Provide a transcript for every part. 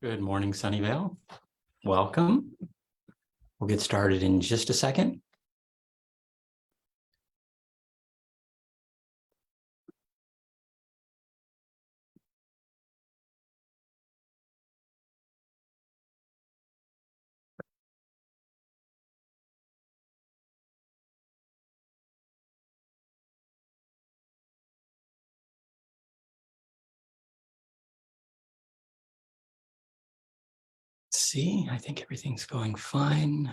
Good morning, Sunnyvale. Welcome. We'll get started in just a second. See, I think everything's going fine.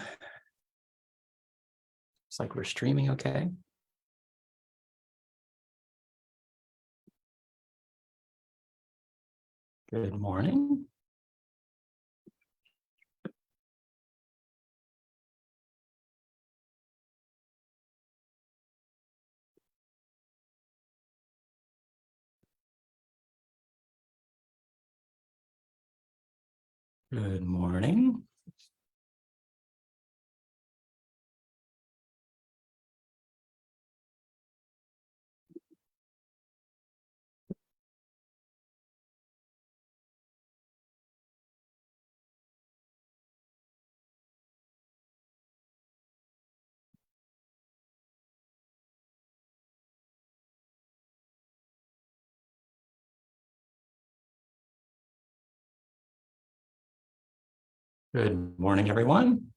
It's like we're streaming okay. Good morning. Good morning. Good morning, everyone.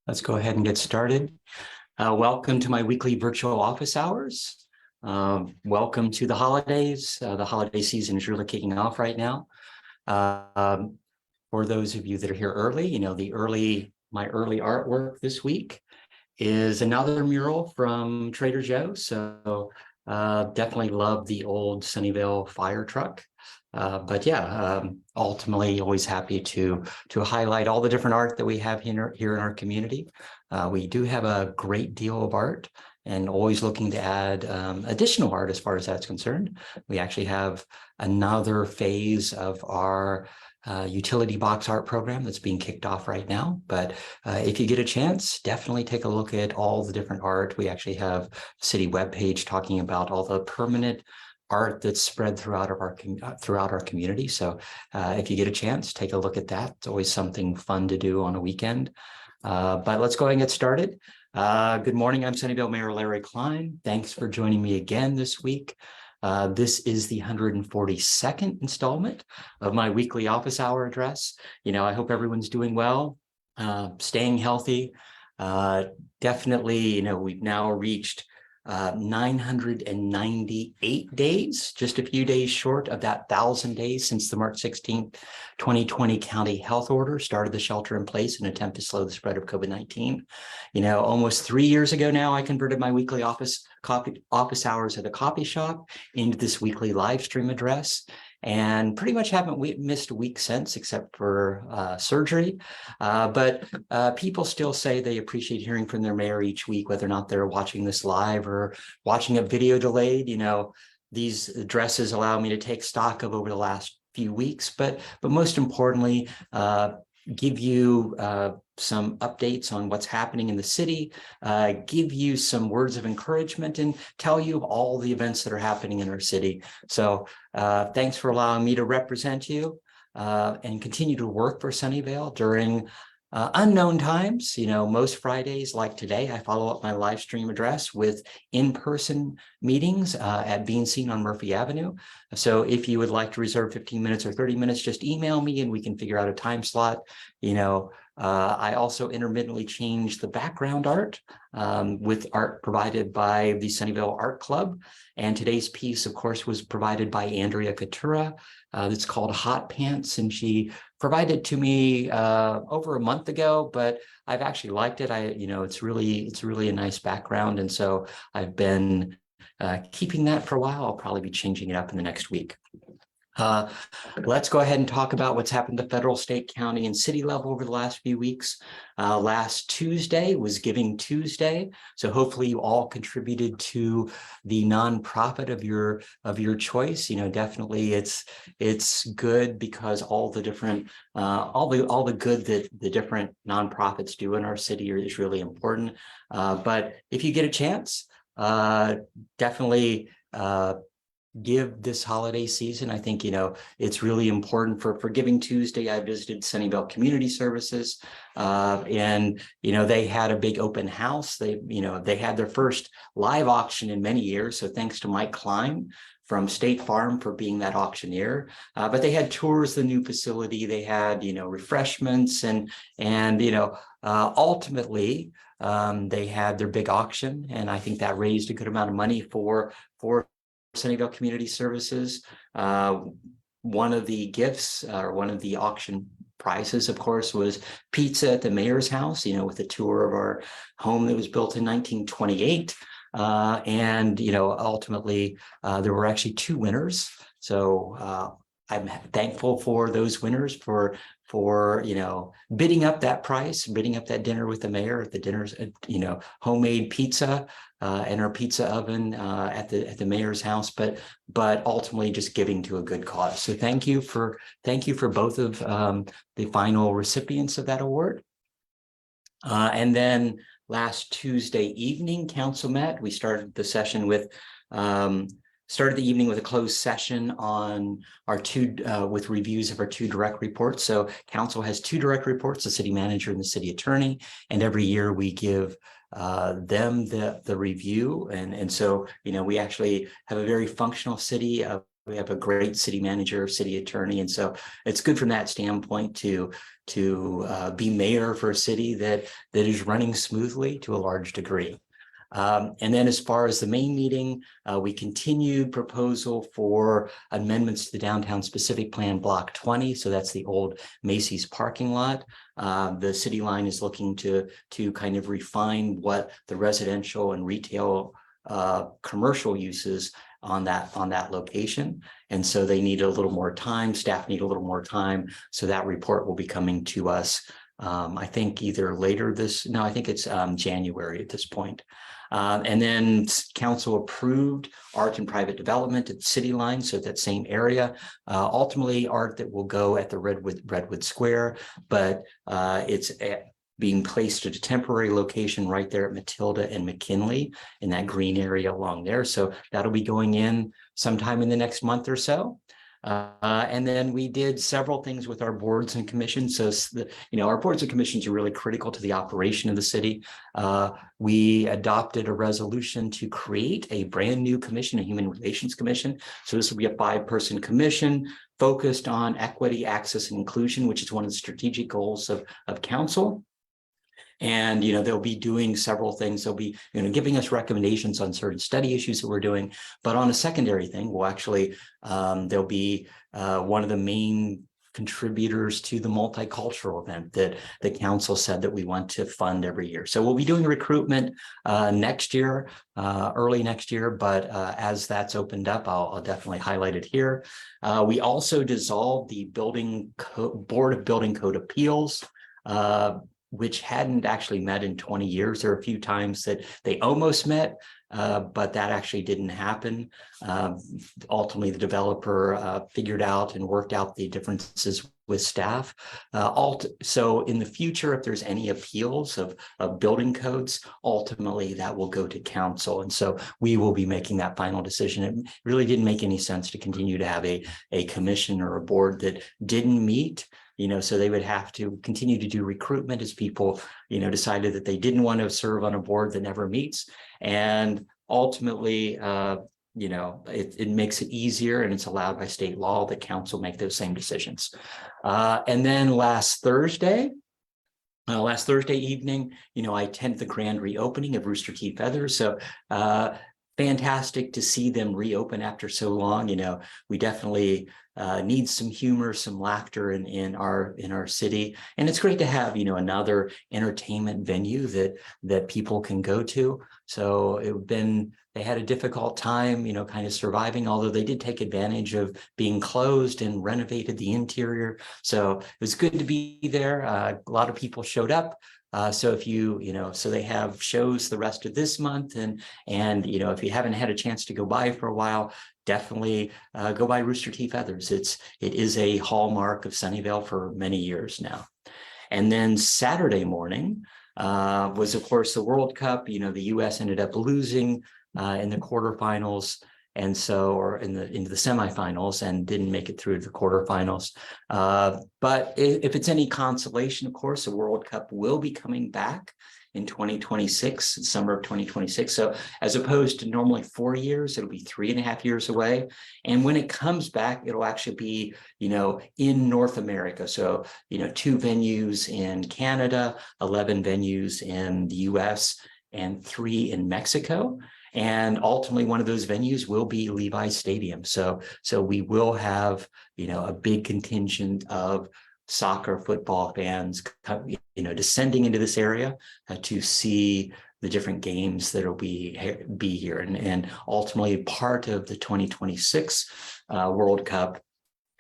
Let's go ahead and get started. Welcome to my weekly virtual office hours. Welcome to the holidays. The holiday season is really kicking off right now. For those of you that are here early, you know, my early artwork this week is another mural from Trader Joe's. So definitely love the old Sunnyvale fire truck. But yeah, ultimately always happy to highlight all the different art that we have here in our community. We do have a great deal of art and always looking to add additional art as far as that's concerned. We actually have another phase of our utility box art program that's being kicked off right now. But if you get a chance, definitely take a look at all the different art. We actually have a city webpage talking about all the permanent art that's spread throughout our community. So if you get a chance, take a look at that. It's always something fun to do on a weekend. But let's go ahead and get started. Good morning. I'm Sunnyvale Mayor Larry Klein. Thanks for joining me again this week. This is the 142nd installment of my weekly office hour address. You know, I hope everyone's doing well, staying healthy. Definitely, you know, we've now reached 998 days, just a few days short of that 1,000 days since the March 16th, 2020 county health order started the shelter in place in an attempt to slow the spread of COVID-19. You know, almost 3 years ago now, I converted my weekly office hours at a coffee shop into this weekly live stream address, and pretty much haven't missed a week since, except for surgery. But people still say they appreciate hearing from their mayor each week, whether or not they're watching this live or watching a video delayed. You know, these addresses allow me to take stock of over the last few weeks, but most importantly, give you some updates on what's happening in the city, give you some words of encouragement, and tell you of all the events that are happening in our city. So thanks for allowing me to represent you and continue to work for Sunnyvale during unknown times. You know, most Fridays like today, I follow up my live stream address with in-person meetings at Being Seen on Murphy Avenue. So if you would like to reserve 15 minutes or 30 minutes, just email me and we can figure out a time slot. You know, I also intermittently change the background art with art provided by the Sunnyvale Art Club. And today's piece, of course, was provided by Andrea Katura. It's called Hot Pants, and she provided to me over a month ago, but I've actually liked it. You know, it's really a nice background. And so I've been keeping that for a while. I'll probably be changing it up in the next week. Let's go ahead and talk about what's happened at the federal, state, county, and city level over the last few weeks. Last Tuesday was Giving Tuesday, so hopefully you all contributed to the nonprofit of your choice. You know, definitely it's good because all the different all the good that the different nonprofits do in our city is really important. But if you get a chance, definitely give this holiday season. I think, it's really important for Giving Tuesday. I visited Sunnyvale Community Services, and, they had a big open house. They had their first live auction in many years. So thanks to Mike Klein from State Farm for being that auctioneer. But they had tours of the new facility. They had, refreshments and ultimately, they had their big auction, and I think that raised a good amount of money for Sunnyvale Community Services. One of the gifts, or one of the auction prizes, of course, was pizza at the mayor's house, with a tour of our home that was built in 1928. And, ultimately, there were actually two winners. So I'm thankful for those winners for bidding up that price, bidding up that dinner with the mayor at the dinner's, homemade pizza and our pizza oven at the mayor's house, but ultimately just giving to a good cause. So thank you for both of the final recipients of that award. And then last Tuesday evening, council met. We started the session with started the evening with a closed session on our with reviews of our two direct reports. So council has two direct reports, the city manager and the city attorney, and every year we give them the review. And so, we actually have a very functional city. We have a great city manager, city attorney. And so it's good from that standpoint to be mayor for a city that is running smoothly to a large degree. And then as far as the main meeting, we continued proposal for amendments to the downtown specific plan block 20. So that's the old Macy's parking lot. The city line is looking to kind of refine what the residential and retail commercial uses on that location. And so they need a little more time, staff need a little more time. So that report will be coming to us, I think either later I think it's January at this point. And then council approved art and private development at the city line. So that same area, ultimately art that will go at the Redwood Square, but it's being placed at a temporary location right there at Matilda and McKinley in that green area along there. So that'll be going in sometime in the next month or so. And then we did several things with our boards and commissions. So, our boards and commissions are really critical to the operation of the city. We adopted a resolution to create a brand new commission, a Human Relations Commission. So this will be a 5-person commission focused on equity, access, and inclusion, which is one of the strategic goals of council. And, they'll be doing several things. They'll be, giving us recommendations on certain study issues that we're doing. But on a secondary thing, we'll actually, they'll be one of the main contributors to the multicultural event that the council said that we want to fund every year. So we'll be doing recruitment next year, early next year. But as that's opened up, I'll definitely highlight it here. We also dissolved the Board of Building Code Appeals, which hadn't actually met in 20 years. There are a few times that they almost met, but that actually didn't happen. Ultimately, the developer figured out and worked out the differences with staff. So in the future, if there's any appeals of building codes, ultimately that will go to council. And so we will be making that final decision. It really didn't make any sense to continue to have a commission or a board that didn't meet. So they would have to continue to do recruitment as people, decided that they didn't want to serve on a board that never meets. And ultimately, it makes it easier, and it's allowed by state law that council make those same decisions. And then last Thursday evening, I attended the grand reopening of Rooster Teeth Feathers. So fantastic to see them reopen after so long. We definitely need some humor, some laughter in our city, and it's great to have another entertainment venue that people can go to. So they had a difficult time, kind of surviving, although they did take advantage of being closed and renovated the interior. So it was good to be there. A lot of people showed up. So if so they have shows the rest of this month, and if you haven't had a chance to go by for a while, definitely go by Rooster Teeth Feathers. It is a hallmark of Sunnyvale for many years now. And then Saturday morning was, of course, the World Cup. The U.S. ended up losing in the quarterfinals. And so, or into the semifinals, and didn't make it through the quarterfinals. But if it's any consolation, of course, the World Cup will be coming back in 2026, summer of 2026. So as opposed to normally 4 years, it'll be 3.5 years away. And when it comes back, it'll actually be, in North America. So, 2 venues in Canada, 11 venues in the US, and 3 in Mexico. And ultimately, one of those venues will be Levi's Stadium. So we will have, a big contingent of soccer, football fans, descending into this area to see the different games that will be here. And ultimately, part of the 2026 World Cup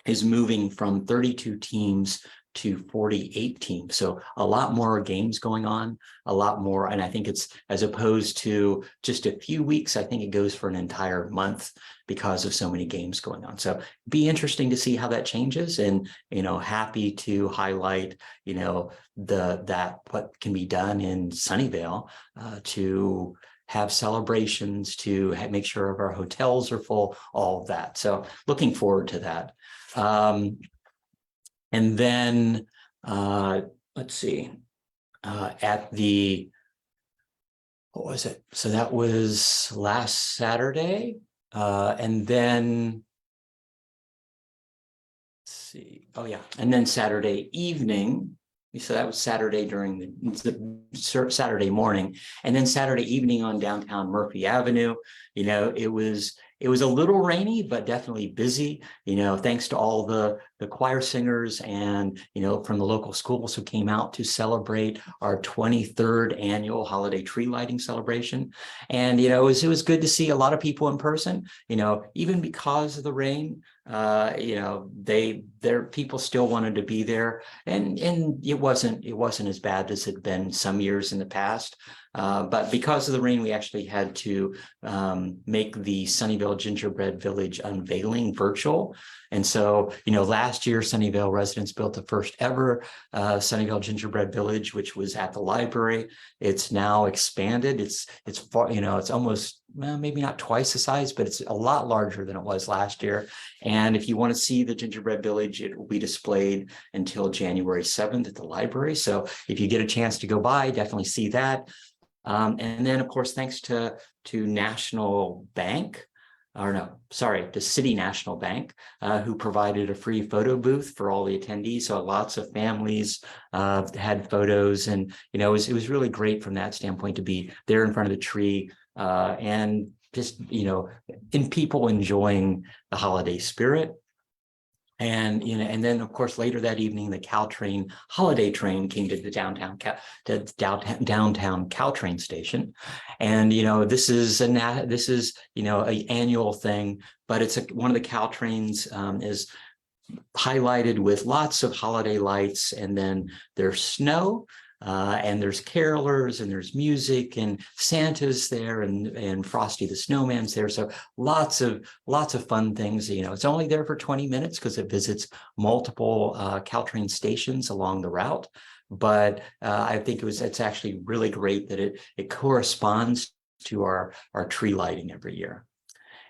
is moving from 32 teams to 48 teams. So a lot more games going on, a lot more. And I think it's, as opposed to just a few weeks, I think it goes for an entire month because of so many games going on. So be interesting to see how that changes, and, happy to highlight, what can be done in Sunnyvale to have celebrations, to make sure our hotels are full, all of that. So looking forward to that. And then, let's see, at the, what was it? So that was last Saturday. And then, let's see, oh yeah. And then Saturday evening, so that was Saturday during the Saturday morning. And then Saturday evening on downtown Murphy Avenue, it was a little rainy, but definitely busy, thanks to all the choir singers and, from the local schools who came out to celebrate our 23rd annual holiday tree lighting celebration. And, it was good to see a lot of people in person, even because of the rain, their people still wanted to be there, and it wasn't as bad as it had been some years in the past. But because of the rain, we actually had to make the Sunnyvale Gingerbread Village unveiling virtual. And so, last year, Sunnyvale residents built the first ever Sunnyvale Gingerbread Village, which was at the library. It's now expanded. It's far, it's almost, well, maybe not twice the size, but it's a lot larger than it was last year. And if you want to see the Gingerbread Village, it will be displayed until January 7th at the library. So if you get a chance to go by, definitely see that. And then, of course, thanks to National Bank, to City National Bank, who provided a free photo booth for all the attendees. So lots of families had photos, and it was really great from that standpoint to be there in front of the tree, and just in people enjoying the holiday spirit. And and then of course later that evening, the Caltrain holiday train came to the downtown Caltrain station, and this is an annual thing, but it's one of the Caltrains is highlighted with lots of holiday lights, and then there's snow. And there's carolers, and there's music, and Santa's there, and Frosty the Snowman's there. So lots of fun things. It's only there for 20 minutes because it visits multiple Caltrain stations along the route. But I think it's actually really great that it corresponds to our tree lighting every year.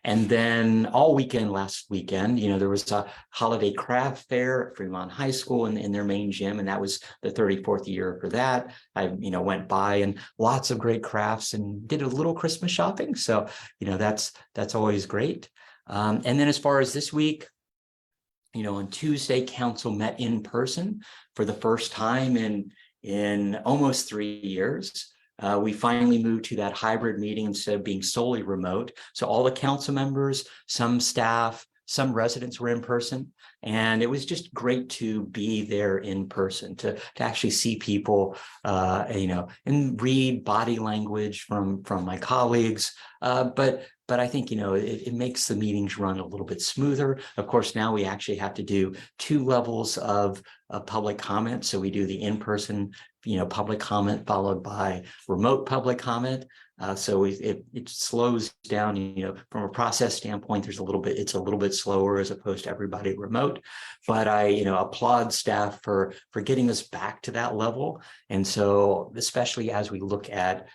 And then all weekend, last weekend, there was a holiday craft fair at Fremont High School in their main gym, and that was the 34th year for that. I, went by, and lots of great crafts, and did a little Christmas shopping. So, that's always great. And then as far as this week, on Tuesday, council met in person for the first time in almost 3 years. We finally moved to that hybrid meeting instead of being solely remote. So all the council members, some staff, some residents were in person, and it was just great to be there in person, to actually see people, and read body language from my colleagues. But I think, it makes the meetings run a little bit smoother. Of course, now we actually have to do 2 levels of public comment. So we do the in-person, public comment followed by remote public comment. So it slows down, from a process standpoint, it's a little bit slower as opposed to everybody remote. note, but I, applaud staff for getting us back to that level. And so, especially as we look at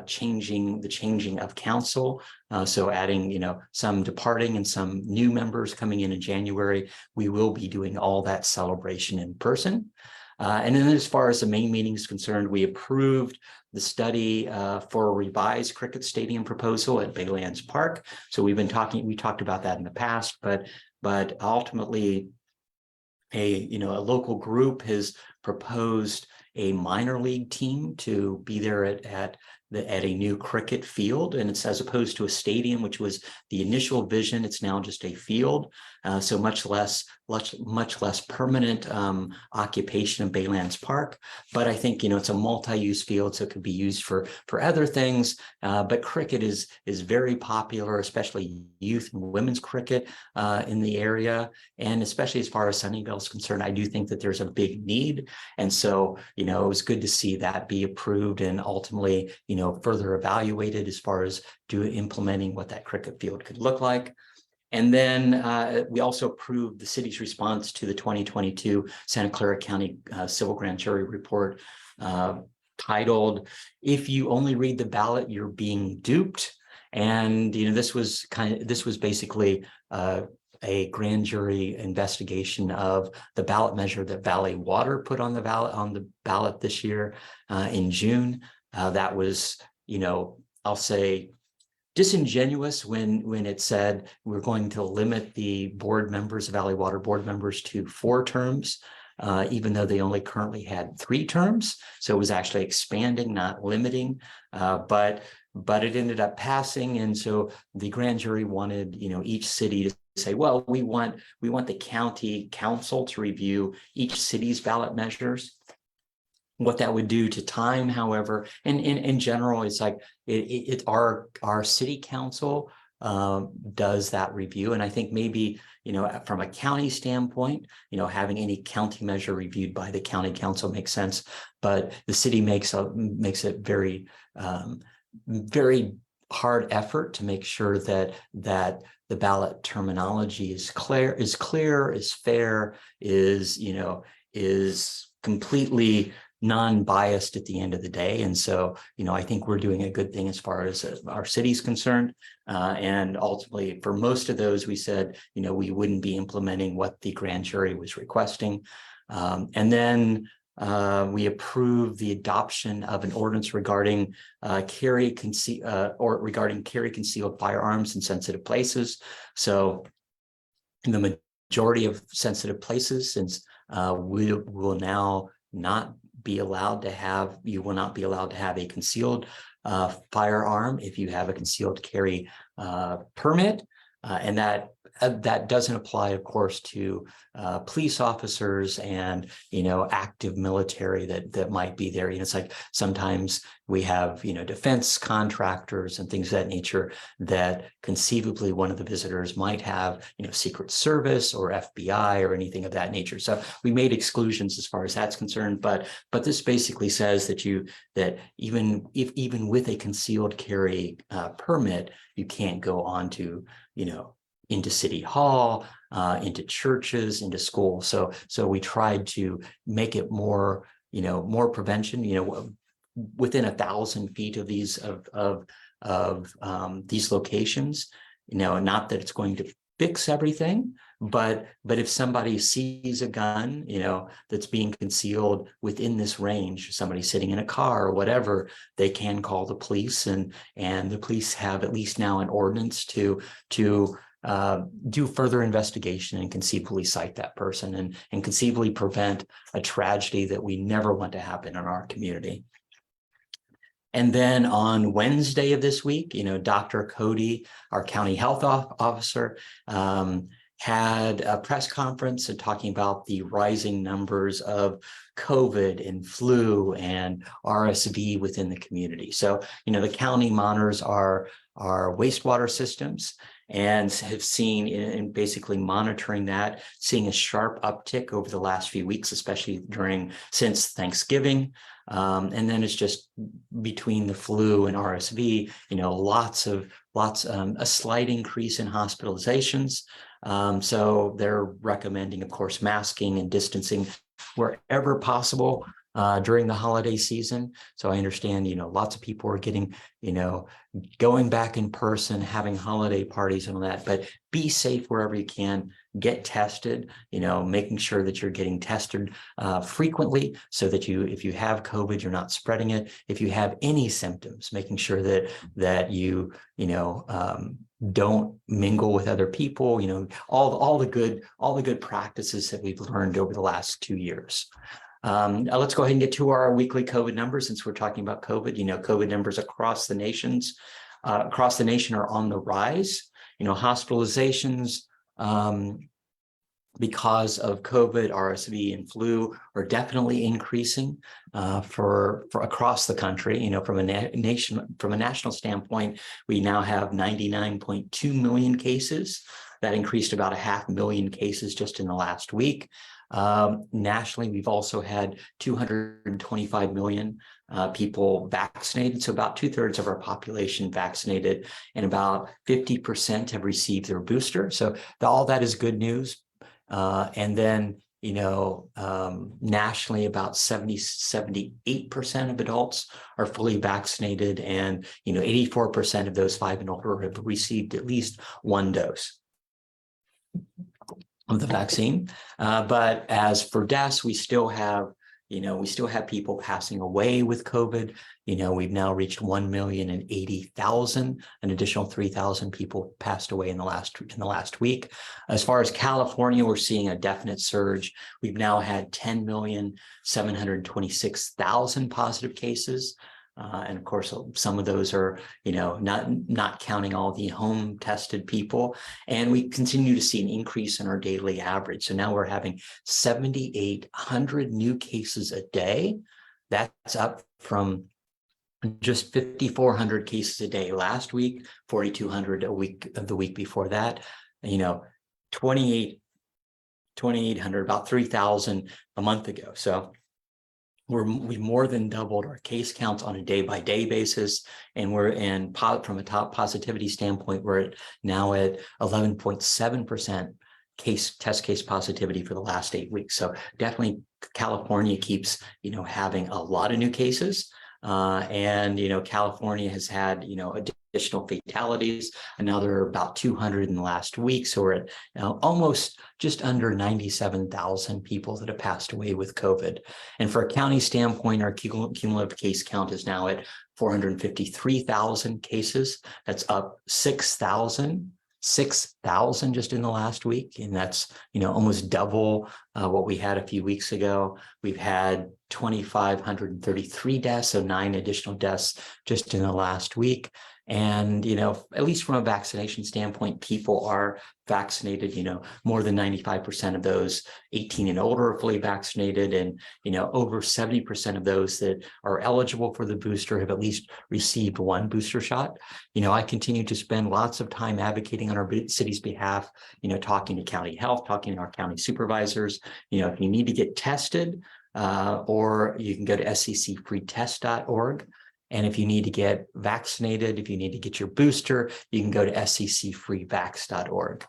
changing of council, so adding, some departing and some new members coming in January, we will be doing all that celebration in person. And then as far as the main meeting is concerned, we approved the study for a revised cricket stadium proposal at Baylands Park. So we talked about that in the past, but ultimately a local group has proposed a minor league team to be there at a new cricket field, and it's as opposed to a stadium, which was the initial vision. It's now just a field, so much less permanent occupation of Baylands Park. But I think it's a multi-use field, so it could be used for other things. But cricket is very popular, especially youth and women's cricket in the area, and especially as far as Sunnyvale is concerned, I do think that there's a big need, and so it was good to see that be approved and ultimately further evaluated as far as implementing what that cricket field could look like. And then we also approved the city's response to the 2022 Santa Clara County Civil Grand Jury Report titled, "If You Only Read the Ballot, You're Being Duped." And this was basically a grand jury investigation of the ballot measure that Valley Water put on the ballot this year in June. That was, I'll say, disingenuous when it said we're going to limit the board members, Valley Water board members, to 4 terms, even though they only currently had 3 terms. So it was actually expanding, not limiting, but it ended up passing. And so the grand jury wanted, each city to say, well, we want the county council to review each city's ballot measures. What that would do to time, however, and in general, it's like our city council does that review. And I think maybe, from a county standpoint, having any county measure reviewed by the county council makes sense, but the city makes it very, very hard effort to make sure that the ballot terminology is clear, is fair, is completely non-biased at the end of the day. And so, I think we're doing a good thing as far as our city's concerned. And ultimately, for most of those, we said, we wouldn't be implementing what the grand jury was requesting. And then we approved the adoption of an ordinance regarding carry concealed firearms in sensitive places. So in the majority of sensitive places, since we will now not be allowed to have, you will not be allowed to have a concealed firearm if you have a concealed carry permit, and that doesn't apply, of course, to police officers and active military that might be there. It's like sometimes we have defense contractors and things of that nature that conceivably one of the visitors might have Secret Service or FBI or anything of that nature. So we made exclusions as far as that's concerned. But this basically says that even with a concealed carry permit, you can't go on to into City Hall, into churches, into schools. So we tried to make it more, more prevention, within 1,000 feet of these these locations, not that it's going to fix everything, but if somebody sees a gun, that's being concealed within this range, somebody sitting in a car or whatever, they can call the police, and the police have at least now an ordinance to do further investigation and conceivably cite that person and conceivably prevent a tragedy that we never want to happen in our community. And then on Wednesday of this week, Dr. Cody, our county health officer, had a press conference and talking about the rising numbers of COVID and flu and RSV within the community. So, the county monitors our wastewater systems and have seen, in basically monitoring that, seeing a sharp uptick over the last few weeks, especially since Thanksgiving. And then it's just between the flu and RSV, a slight increase in hospitalizations. So they're recommending, of course, masking and distancing wherever possible during the holiday season. So I understand, lots of people are getting, going back in person, having holiday parties and all that, but be safe wherever you can. Get tested, making sure that you're getting tested frequently so that if you have COVID, you're not spreading it. If you have any symptoms, making sure that you, don't mingle with other people, all the good practices that we've learned over the last 2 years. Let's go ahead and get to our weekly COVID numbers since we're talking about COVID. COVID numbers across the nation are on the rise. Hospitalizations because of COVID, RSV, and flu are definitely increasing for across the country. From a national standpoint, we now have 99.2 million cases. That increased about 500,000 cases just in the last week. Nationally, we've also had 225 million people vaccinated. So about 2/3 of our population vaccinated, and about 50% have received their booster. So all that is good news. And then, nationally, about 78% of adults are fully vaccinated, and, 84% of those 5 and older have received at least 1 dose of the vaccine. But as for deaths, we still have people passing away with COVID. We've now reached 1,080,000. An additional 3,000 people passed away in the last week. As far as California, we're seeing a definite surge. We've now had 10,726,000 positive cases. And of course, some of those are, not counting all the home tested people. And we continue to see an increase in our daily average. So now we're having 7,800 new cases a day. That's up from just 5,400 cases a day last week, 4,200 a week of the week before that. 2,800, about 3,000 a month ago. So we've more than doubled our case counts on a day-by-day basis, and from a top positivity standpoint, we're now at 11.7% test case positivity for the last 8 weeks. So definitely, California keeps having a lot of new cases, and California has had additional fatalities, another about 200 in the last week. So we're at almost just under 97,000 people that have passed away with COVID. And for a county standpoint, our cumulative case count is now at 453,000 cases. That's up 6,000 just in the last week. And that's, almost double what we had a few weeks ago. We've had 2,533 deaths, so 9 additional deaths just in the last week. And, at least from a vaccination standpoint, people are vaccinated. More than 95% of those 18 and older are fully vaccinated. And, over 70% of those that are eligible for the booster have at least received 1 booster shot. I continue to spend lots of time advocating on our city's behalf, talking to county health, talking to our county supervisors. If you need to get tested, or you can go to scfreetest.org. And if you need to get vaccinated, if you need to get your booster, you can go to scfreevax.org.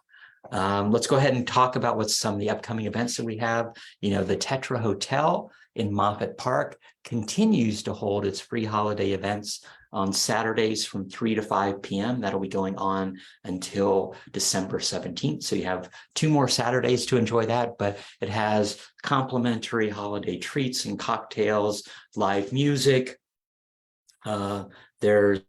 Let's go ahead and talk about what's some of the upcoming events that we have. The Tetra Hotel in Moffett Park continues to hold its free holiday events on Saturdays from 3 to 5 p.m. That'll be going on until December 17th. So you have 2 more Saturdays to enjoy that, but it has complimentary holiday treats and cocktails, live music. There's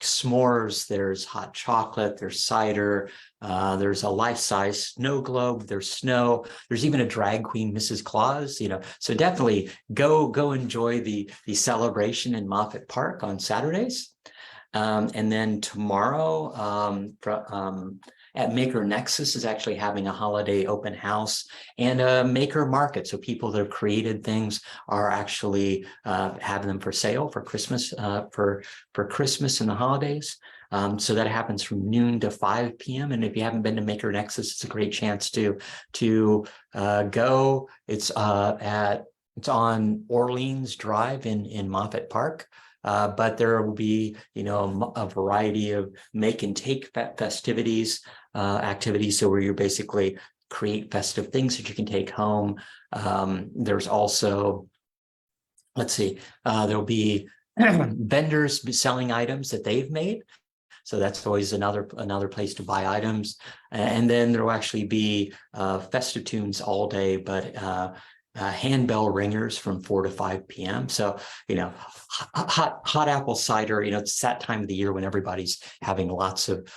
s'mores, there's hot chocolate, there's cider, there's a life-size snow globe, there's snow, there's even a drag queen, Mrs. Claus, so definitely go enjoy the celebration in Moffett Park on Saturdays. And then tomorrow, at Maker Nexus is actually having a holiday open house and a maker market. So people that have created things are actually having them for sale for Christmas, for Christmas and the holidays. So that happens from noon to 5 p.m. And if you haven't been to Maker Nexus, it's a great chance to go. It's on Orleans Drive in Moffett Park. But there will be, a variety of make and take festivities. activities. So where you basically create festive things that you can take home. There's also, let's see, there'll be vendors selling items that they've made. So that's always another place to buy items. And then there will actually be festive tunes all day, but handbell ringers from 4 to 5 p.m. So, hot apple cider, it's that time of the year when everybody's having lots of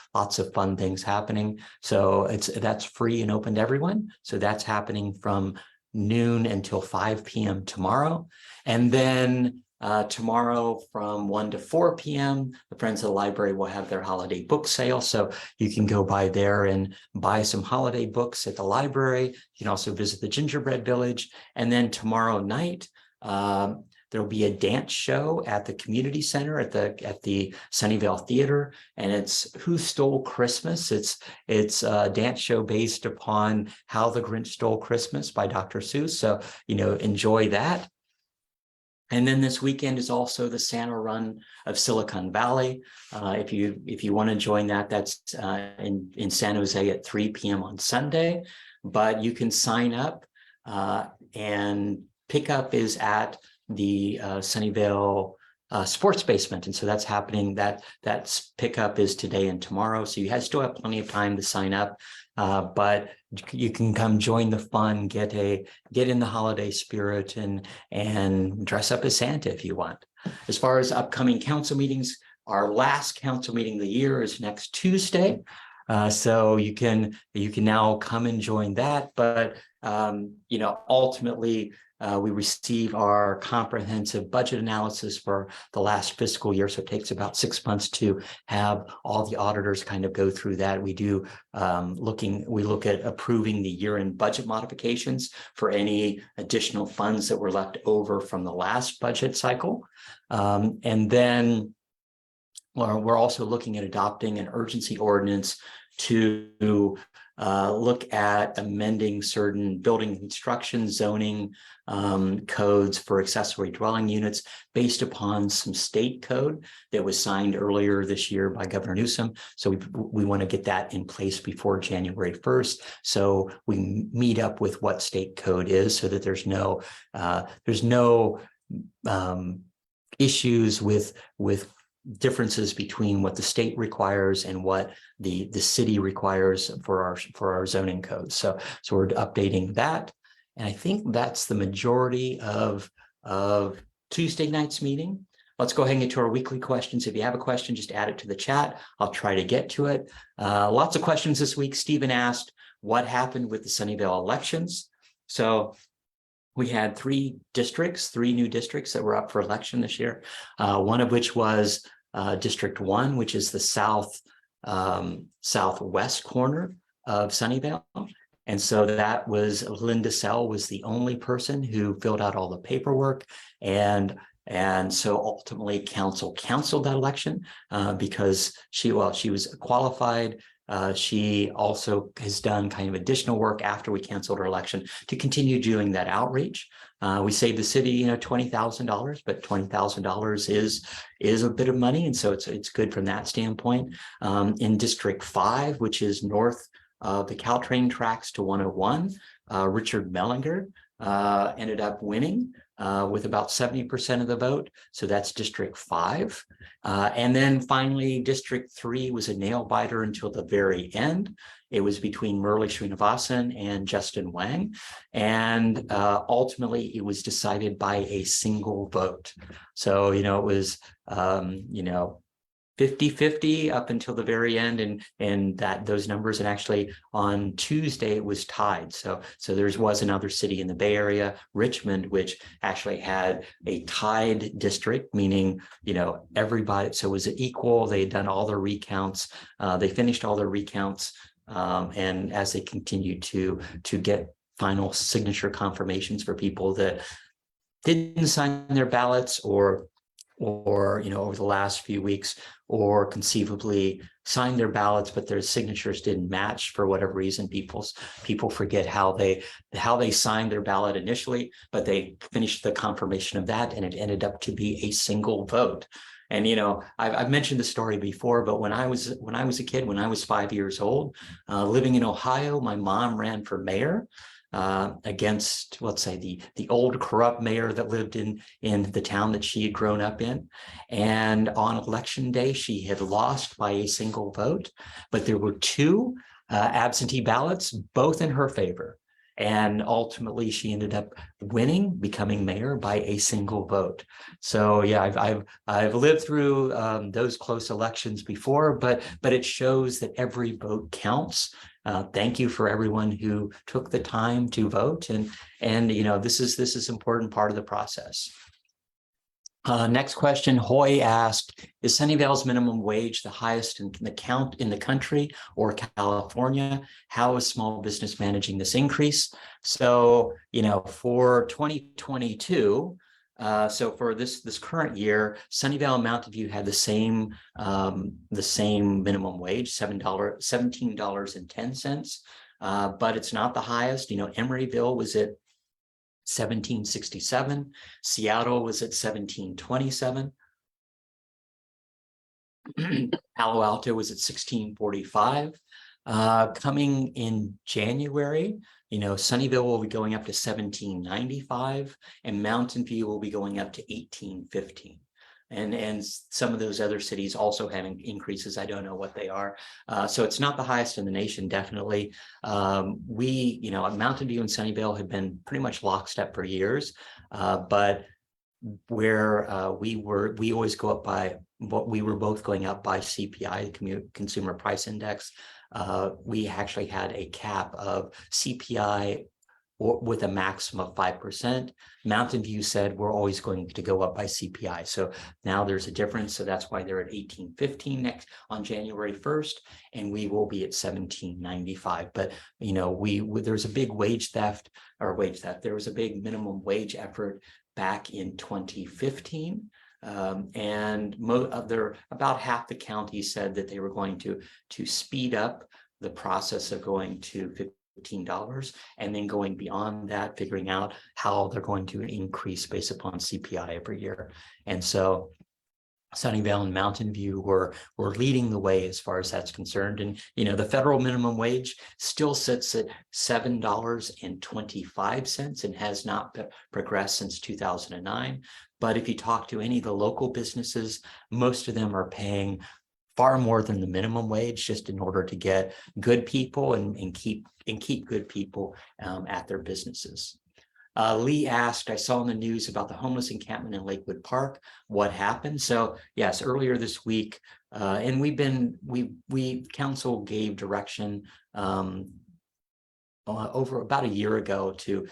fun things happening. So that's free and open to everyone. So that's happening from noon until 5 p.m. tomorrow. And then tomorrow from 1 to 4 p.m., the Friends of the Library will have their holiday book sale. So you can go by there and buy some holiday books at the library. You can also visit the Gingerbread Village. And then tomorrow night, there'll be a dance show at the community center at the Sunnyvale Theater, and it's Who Stole Christmas? It's a dance show based upon How the Grinch Stole Christmas by Dr. Seuss. So, enjoy that. And then this weekend is also the Santa Run of Silicon Valley. If you want to join that, that's in San Jose at 3 p.m. on Sunday. But you can sign up, and pickup is at the Sunnyvale sports basement. And so that's happening. That pickup is today and tomorrow. So you still have plenty of time to sign up. But you can come join the fun, get in the holiday spirit, and dress up as Santa if you want. As far as upcoming council meetings, our last council meeting of the year is next Tuesday. So you can now come and join that. But ultimately, we receive our comprehensive budget analysis for the last fiscal year. So it takes about 6 months to have all the auditors kind of go through that. We do we look at approving the year-end budget modifications for any additional funds that were left over from the last budget cycle. And then we're also looking at adopting an urgency ordinance to look at amending certain building construction zoning codes for accessory dwelling units based upon some state code that was signed earlier this year by Governor Newsom. So we want to get that in place before January 1st. So we meet up with what state code is so that there's no issues with differences between what the state requires and what the city requires for our zoning codes. So we're updating that. And I think that's the majority of Tuesday night's meeting. Let's go ahead and get to our weekly questions. If you have a question, just add it to the chat. I'll try to get to it. Lots of questions this week. Stephen asked, what happened with the Sunnyvale elections? So we had three new districts that were up for election this year. One of which was District 1, which is the southwest corner of Sunnyvale. And so that was Linda Sell was the only person who filled out all the paperwork. And so ultimately council canceled that election because she was qualified. She also has done kind of additional work after we canceled her election to continue doing that outreach. We saved the city, $20,000, but $20,000 is a bit of money, and so it's good from that standpoint. In District 5, which is north of the Caltrain tracks to 101, Richard Mellinger ended up winning with about 70% of the vote. So that's District 5. And then finally, District 3 was a nail biter until the very end. It was between Murli Srinivasan and Justin Wang. And ultimately, it was decided by a single vote. So, it was, 50-50 up until the very end, and those numbers. And actually on Tuesday it was tied. So there was another city in the Bay Area, Richmond, which actually had a tied district, meaning everybody. So it was equal. They had done all their recounts. They finished all their recounts, and as they continued to get final signature confirmations for people that didn't sign their ballots or over the last few weeks, or conceivably signed their ballots, but their signatures didn't match for whatever reason. People forget how they signed their ballot initially, but they finished the confirmation of that, and it ended up to be a single vote. And I've mentioned the story before, but when I was a kid, when I was 5 years old, living in Ohio, my mom ran for mayor against, let's say, the old corrupt mayor that lived in the town that she had grown up in. And on election day, she had lost by a single vote, but there were two absentee ballots, both in her favor. And ultimately, she ended up winning, becoming mayor by a single vote. So yeah, I've lived through those close elections before, but it shows that every vote counts. Thank you for everyone who took the time to vote, and this is an important part of the process. Next question, Hoy asked, is Sunnyvale's minimum wage the highest in the country or California? How is small business managing this increase? So, for 2022, so for this current year, Sunnyvale and Mountain View had the same minimum wage, $17.10, but it's not the highest. Emeryville was at $17.67. Seattle was at $17.27. Palo Alto was at $16.45. Coming in January, Sunnyvale will be going up to $17.95, and Mountain View will be going up to $18.15. And some of those other cities also having increases. I don't know what they are. So it's not the highest in the nation, definitely. Mountain View and Sunnyvale have been pretty much lockstep for years, but where we always go up by what we were both going up by CPI, the Consumer Price Index. We actually had a cap of CPI with a maximum of 5%. Mountain View said we're always going to go up by CPI. So now there's a difference. So that's why they're at $18.15 next on January 1st, and we will be at $17.95. But there's a big wage theft. There was a big minimum wage effort back in 2015. And about half the county said that they were going to speed up the process of going to $15 and then going beyond that, figuring out how they're going to increase based upon CPI every year. And so Sunnyvale and Mountain View were leading the way as far as that's concerned. And, the federal minimum wage still sits at $7.25 and has not progressed since 2009. But if you talk to any of the local businesses, most of them are paying far more than the minimum wage just in order to get good people and keep good people at their businesses. Lee asked, I saw in the news about the homeless encampment in Lakewood Park. What happened? So yes, earlier this week, and council gave direction over about a year ago to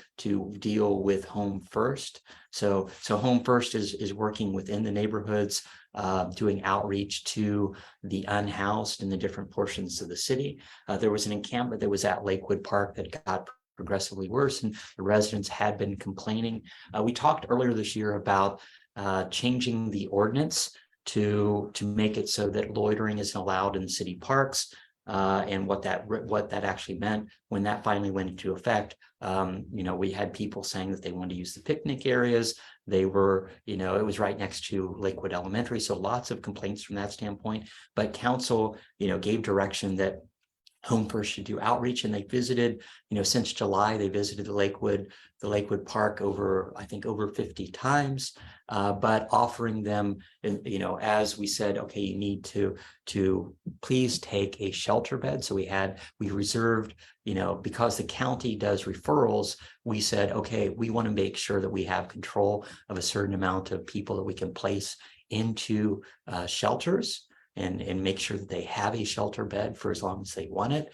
deal with Home First. So Home First is working within the neighborhoods, doing outreach to the unhoused in the different portions of the city. There was an encampment that was at Lakewood Park that got progressively worse, and the residents had been complaining. We talked earlier this year about changing the ordinance to make it so that loitering isn't allowed in city parks. And what that actually meant when that finally went into effect. We had people saying that they wanted to use the picnic areas. They were, it was right next to Lakewood Elementary. So lots of complaints from that standpoint. But council, gave direction that Home First should do outreach, and they visited, since July, they visited the Lakewood Park over 50 times, but offering them, as we said, okay, you need to please take a shelter bed. So we reserved, because the county does referrals, we said, okay, we want to make sure that we have control of a certain amount of people that we can place into shelters. And make sure that they have a shelter bed for as long as they want it.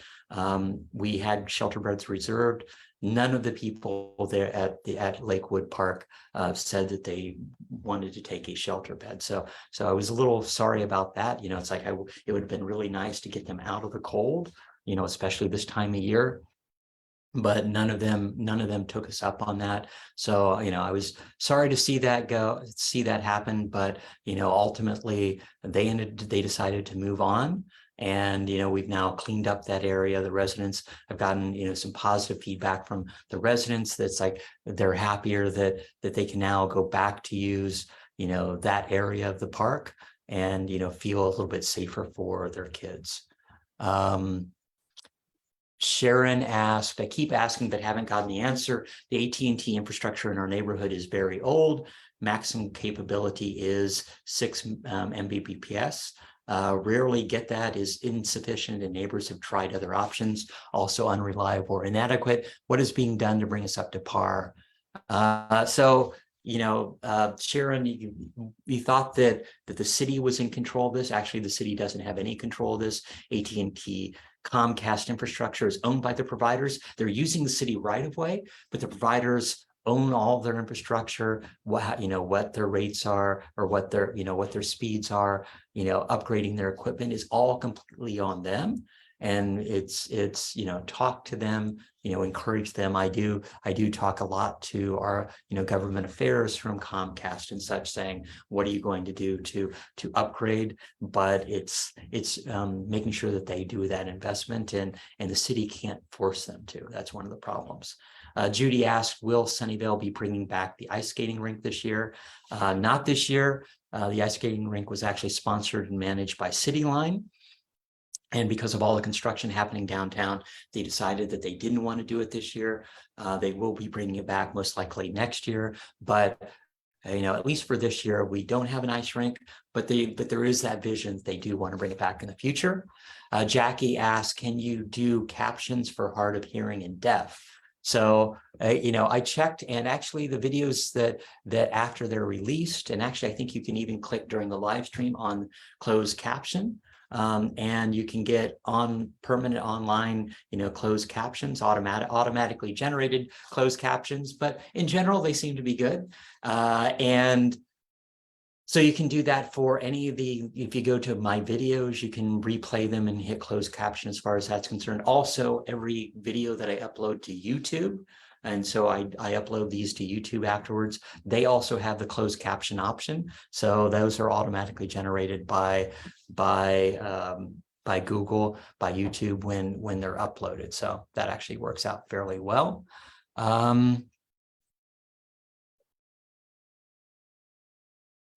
We had shelter beds reserved. None of the people there at Lakewood Park said that they wanted to take a shelter bed. So I was a little sorry about that. It's like it would have been really nice to get them out of the cold, especially this time of year. But none of them took us up on that. So, I was sorry to see that happen, but, ultimately they decided to move on. And, we've now cleaned up that area. The residents have gotten, some positive feedback from the residents. That's like, they're happier that they can now go back to use, that area of the park and, feel a little bit safer for their kids. Sharon asked, I keep asking but haven't gotten the answer. The AT&T infrastructure in our neighborhood is very old. Maximum capability is 6 Mbps. Rarely get that, is insufficient, and neighbors have tried other options, also unreliable or inadequate. What is being done to bring us up to par? Sharon, you thought that the city was in control of this. Actually, the city doesn't have any control of this. AT&T Comcast infrastructure is owned by the providers. They're using the city right of way, but the providers own all their infrastructure, what their rates are, or what their speeds are, upgrading their equipment is all completely on them. And it's talk to them, encourage them. I do talk a lot to our, government affairs from Comcast and such, saying, what are you going to do to upgrade? But it's making sure that they do that investment, and the city can't force them to. That's one of the problems. Judy asked, will Sunnyvale be bringing back the ice skating rink this year? Not this year. The ice skating rink was actually sponsored and managed by CityLine. And because of all the construction happening downtown, they decided that they didn't want to do it this year. They will be bringing it back most likely next year. But at least for this year, we don't have an ice rink, but there is that vision that they do want to bring it back in the future. Jackie asked, can you do captions for hard of hearing and deaf? So, I checked, and actually the videos that after they're released, and actually I think you can even click during the live stream on closed caption. And you can get on permanent online, closed captions, automatically generated closed captions, but in general, they seem to be good. And so you can do that for any of if you go to my videos, you can replay them and hit closed caption as far as that's concerned. Also, every video that I upload to YouTube, and so I upload these to YouTube afterwards, they also have the closed caption option. So those are automatically generated by Google, by YouTube when they're uploaded. So that actually works out fairly well.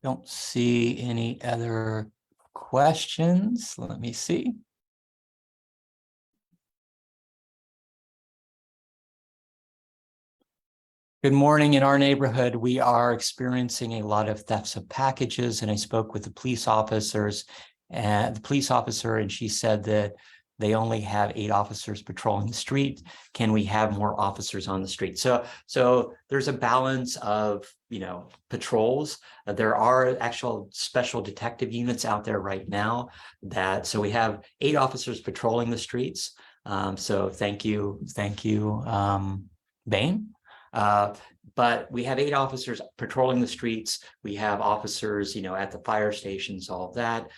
Don't see any other questions. Let me see. Good morning. In our neighborhood, we are experiencing a lot of thefts of packages, and I spoke with the police officers and she said that they only have 8 officers patrolling the street. Can we have more officers on the street? So there's a balance of, patrols. There are actual special detective units out there right now so we have 8 officers patrolling the streets. So thank you, Bain. But we have 8 officers patrolling the streets. We have officers, at the fire stations, all of that.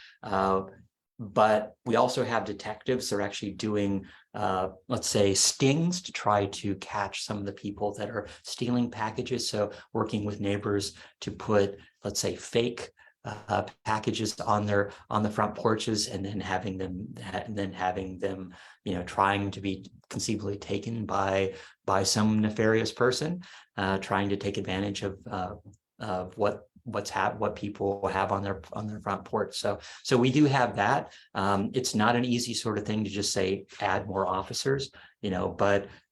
But we also have detectives. They're actually doing, let's say, stings to try to catch some of the people that are stealing packages. So working with neighbors to put, let's say, fake packages on the front porches, and then having them trying to be conceivably taken by some nefarious person, trying to take advantage of what people have on their front porch. So we do have that. It's not an easy sort of thing to just say add more officers,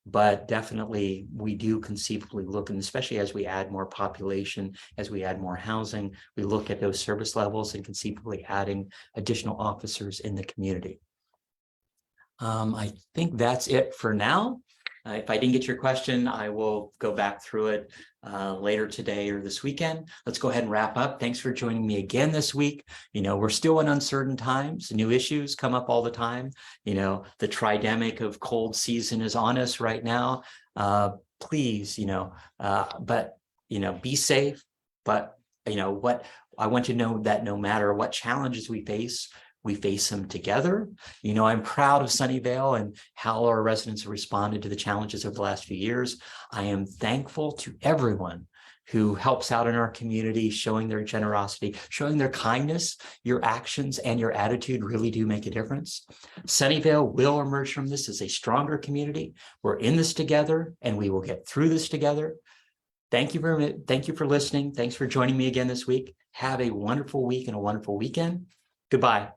but definitely we do conceivably look, and especially as we add more population, as we add more housing, we look at those service levels and conceivably adding additional officers in the community. I think that's it for now. If I didn't get your question, I will go back through it later today or this weekend. Let's go ahead and wrap up. Thanks for joining me again this week. We're still in uncertain times. New issues come up all the time. The tridemic of cold season is on us right now. Please, but, be safe. But, what I want you to know that no matter what challenges we face them together. I'm proud of Sunnyvale and how our residents have responded to the challenges of the last few years. I am thankful to everyone who helps out in our community, showing their generosity, showing their kindness. Your actions and your attitude really do make a difference. Sunnyvale will emerge from this as a stronger community. We're in this together, and we will get through this together. Thank you very much. Thank you for listening. Thanks for joining me again this week. Have a wonderful week and a wonderful weekend. Goodbye.